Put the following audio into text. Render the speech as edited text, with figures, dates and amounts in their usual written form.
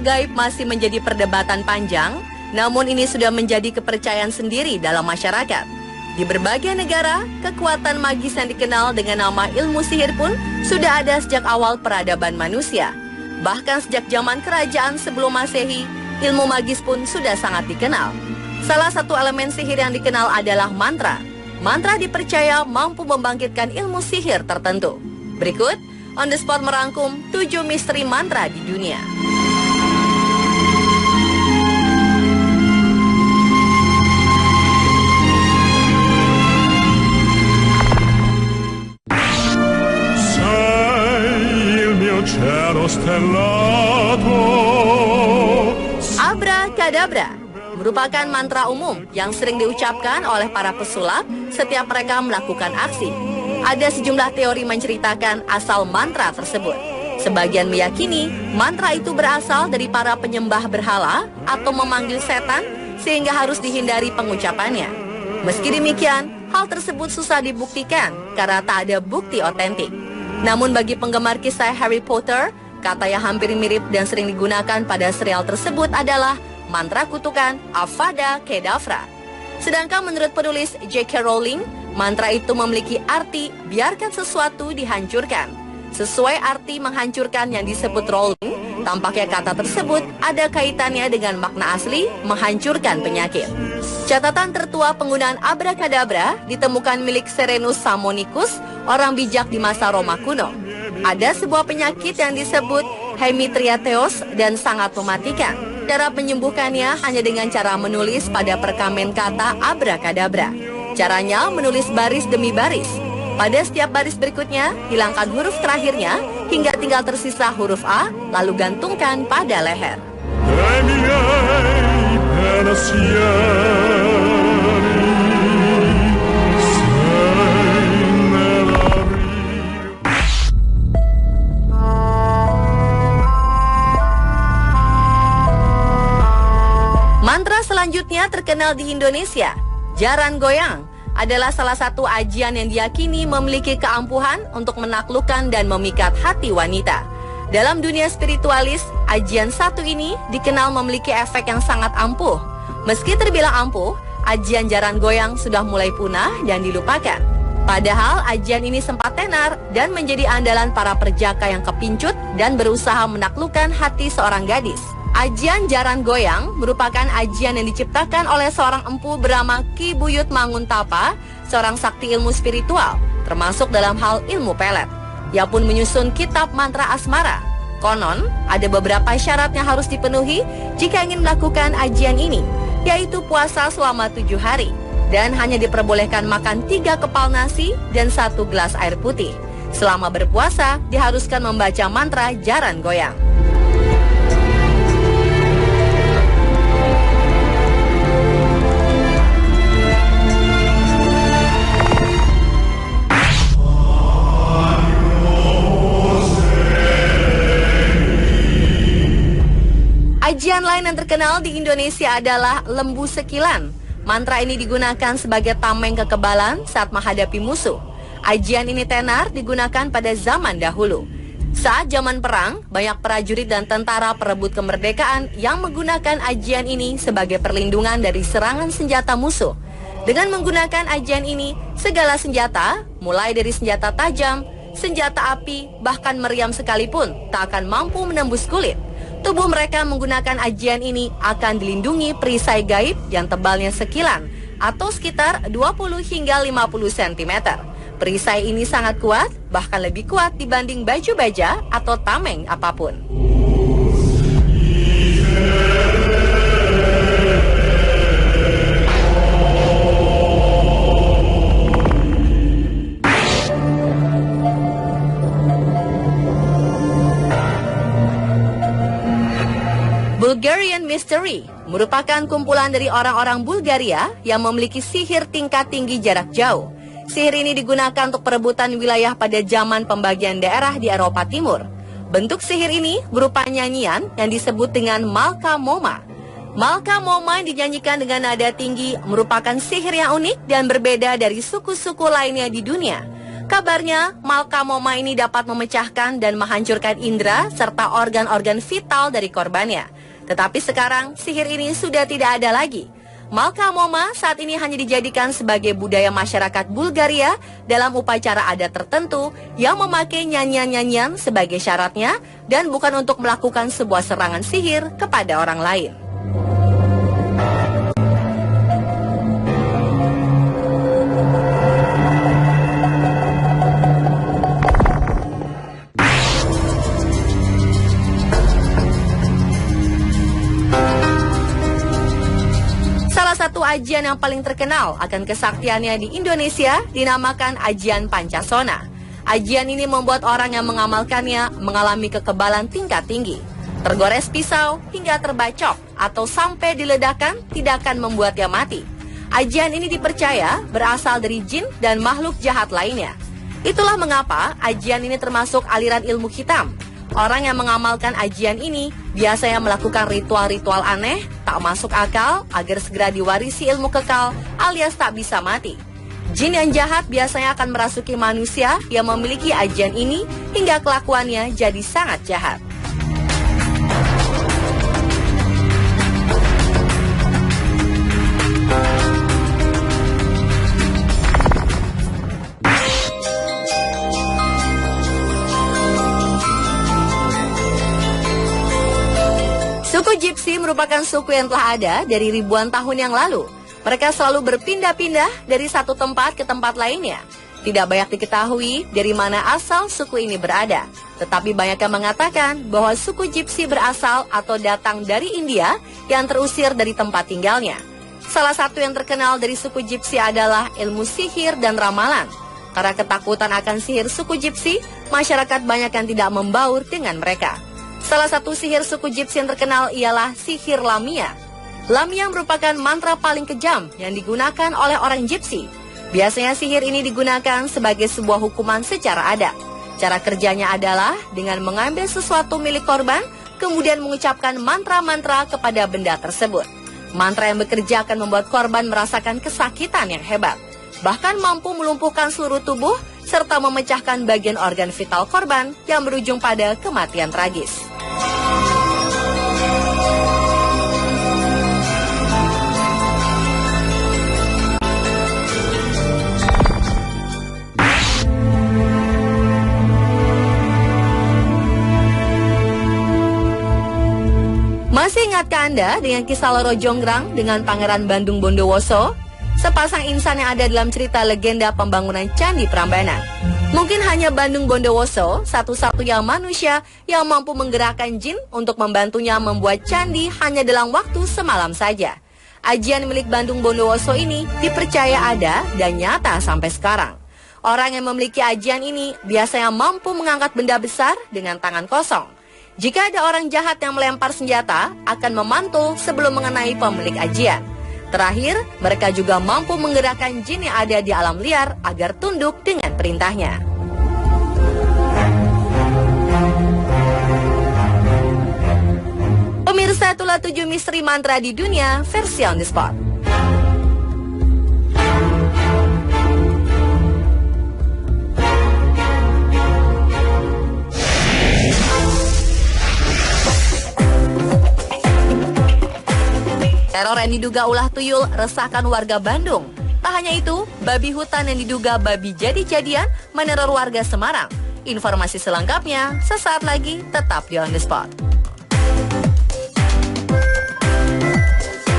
gaib masih menjadi perdebatan panjang, namun ini sudah menjadi kepercayaan sendiri dalam masyarakat. Di berbagai negara, kekuatan magis yang dikenal dengan nama ilmu sihir pun sudah ada sejak awal peradaban manusia. Bahkan sejak zaman kerajaan sebelum Masehi, ilmu magis pun sudah sangat dikenal. Salah satu elemen sihir yang dikenal adalah mantra. Mantra dipercaya mampu membangkitkan ilmu sihir tertentu. Berikut, On The Spot merangkum 7 misteri mantra di dunia. Abrakadabra merupakan mantra umum yang sering diucapkan oleh para pesulap setiap mereka melakukan aksi. Ada sejumlah teori menceritakan asal mantra tersebut. Sebagian meyakini mantra itu berasal dari para penyembah berhala atau memanggil setan sehingga harus dihindari pengucapannya. Meski demikian, hal tersebut susah dibuktikan karena tak ada bukti otentik. Namun bagi penggemar kisah Harry Potter, kata yang hampir mirip dan sering digunakan pada serial tersebut adalah mantra kutukan Avada Kedavra. Sedangkan menurut penulis J.K. Rowling, mantra itu memiliki arti biarkan sesuatu dihancurkan. Sesuai arti menghancurkan yang disebut Rowling, tampaknya kata tersebut ada kaitannya dengan makna asli menghancurkan penyakit. Catatan tertua penggunaan abrakadabra ditemukan milik Serenus Sammonicus, orang bijak di masa Roma kuno. Ada sebuah penyakit yang disebut hemitriateos dan sangat mematikan. Cara menyembuhkannya hanya dengan cara menulis pada perkamen kata abrakadabra. Caranya menulis baris demi baris. Pada setiap baris berikutnya, hilangkan huruf terakhirnya hingga tinggal tersisa huruf A, lalu gantungkan pada leher. Mantra selanjutnya terkenal di Indonesia. Jaran goyang adalah salah satu ajian yang diyakini memiliki keampuhan untuk menaklukkan dan memikat hati wanita. Dalam dunia spiritualis, ajian satu ini dikenal memiliki efek yang sangat ampuh. Meski terbilang ampuh, ajian jaran goyang sudah mulai punah dan dilupakan. Padahal ajian ini sempat tenar dan menjadi andalan para perjaka yang kepincut dan berusaha menaklukkan hati seorang gadis. Ajian jaran goyang merupakan ajian yang diciptakan oleh seorang empu bernama Ki Buyut Manguntapa, seorang sakti ilmu spiritual, termasuk dalam hal ilmu pelet. Ia pun menyusun kitab mantra asmara. Konon, ada beberapa syarat yang harus dipenuhi jika ingin melakukan ajian ini, yaitu puasa selama 7 hari, dan hanya diperbolehkan makan 3 kepal nasi dan 1 gelas air putih. Selama berpuasa, diharuskan membaca mantra jaran goyang. Ajian lain yang terkenal di Indonesia adalah lembu sekilan. Mantra ini digunakan sebagai tameng kekebalan saat menghadapi musuh. Ajian ini tenar digunakan pada zaman dahulu. Saat zaman perang, banyak prajurit dan tentara perebut kemerdekaan yang menggunakan ajian ini sebagai perlindungan dari serangan senjata musuh. Dengan menggunakan ajian ini, segala senjata, mulai dari senjata tajam, senjata api, bahkan meriam sekalipun, tak akan mampu menembus kulit. Tubuh mereka menggunakan ajian ini akan dilindungi perisai gaib yang tebalnya sekilan atau sekitar 20 hingga 50 cm. Perisai ini sangat kuat, bahkan lebih kuat dibanding baju baja atau tameng apapun. Bulgarian Mystery merupakan kumpulan dari orang-orang Bulgaria yang memiliki sihir tingkat tinggi jarak jauh. Sihir ini digunakan untuk perebutan wilayah pada zaman pembagian daerah di Eropa Timur. Bentuk sihir ini berupa nyanyian yang disebut dengan Malka Moma. Malka Moma yang dinyanyikan dengan nada tinggi merupakan sihir yang unik dan berbeda dari suku-suku lainnya di dunia. Kabarnya, Malka Moma ini dapat memecahkan dan menghancurkan indera serta organ-organ vital dari korbannya. Tetapi sekarang sihir ini sudah tidak ada lagi. Malka Moma saat ini hanya dijadikan sebagai budaya masyarakat Bulgaria dalam upacara adat tertentu yang memakai nyanyian-nyanyian sebagai syaratnya dan bukan untuk melakukan sebuah serangan sihir kepada orang lain. Satu ajian yang paling terkenal akan kesaktiannya di Indonesia dinamakan ajian Pancasona. Ajian ini membuat orang yang mengamalkannya mengalami kekebalan tingkat tinggi. Tergores pisau hingga terbacok atau sampai diledakkan tidak akan membuatnya mati. Ajian ini dipercaya berasal dari jin dan makhluk jahat lainnya. Itulah mengapa ajian ini termasuk aliran ilmu hitam. Orang yang mengamalkan ajian ini biasanya melakukan ritual-ritual aneh, tak masuk akal agar segera diwarisi ilmu kekal alias tak bisa mati. Jin yang jahat biasanya akan merasuki manusia yang memiliki ajian ini hingga kelakuannya jadi sangat jahat. Suku Gypsy merupakan suku yang telah ada dari ribuan tahun yang lalu. Mereka selalu berpindah-pindah dari satu tempat ke tempat lainnya. Tidak banyak diketahui dari mana asal suku ini berada. Tetapi banyak yang mengatakan bahwa suku Gypsy berasal atau datang dari India yang terusir dari tempat tinggalnya. Salah satu yang terkenal dari suku Gypsy adalah ilmu sihir dan ramalan. Karena ketakutan akan sihir suku Gypsy, masyarakat banyak yang tidak membaur dengan mereka. Salah satu sihir suku Gypsy yang terkenal ialah sihir Lamia. Lamia merupakan mantra paling kejam yang digunakan oleh orang Gypsy. Biasanya sihir ini digunakan sebagai sebuah hukuman secara adat. Cara kerjanya adalah dengan mengambil sesuatu milik korban, kemudian mengucapkan mantra-mantra kepada benda tersebut. Mantra yang bekerja akan membuat korban merasakan kesakitan yang hebat. Bahkan mampu melumpuhkan seluruh tubuh, serta memecahkan bagian organ vital korban yang berujung pada kematian tragis. Masih ingatkah Anda dengan kisah Loro Jonggrang dengan Pangeran Bandung Bondowoso? Sepasang insan yang ada dalam cerita legenda pembangunan Candi Prambanan. Mungkin hanya Bandung Bondowoso satu-satunya manusia yang mampu menggerakkan jin untuk membantunya membuat candi hanya dalam waktu semalam saja. Ajian milik Bandung Bondowoso ini dipercaya ada dan nyata sampai sekarang. Orang yang memiliki ajian ini biasanya mampu mengangkat benda besar dengan tangan kosong. Jika ada orang jahat yang melempar senjata, akan memantul sebelum mengenai pemilik ajian. Terakhir, mereka juga mampu menggerakkan jin yang ada di alam liar agar tunduk dengan perintahnya. Pemirsa, itulah 7 misteri mantra di dunia versi on the spot. Teror yang diduga ulah tuyul resahkan warga Bandung. Tak hanya itu, babi hutan yang diduga babi jadi-jadian meneror warga Semarang. Informasi selengkapnya sesaat lagi, tetap di On The Spot.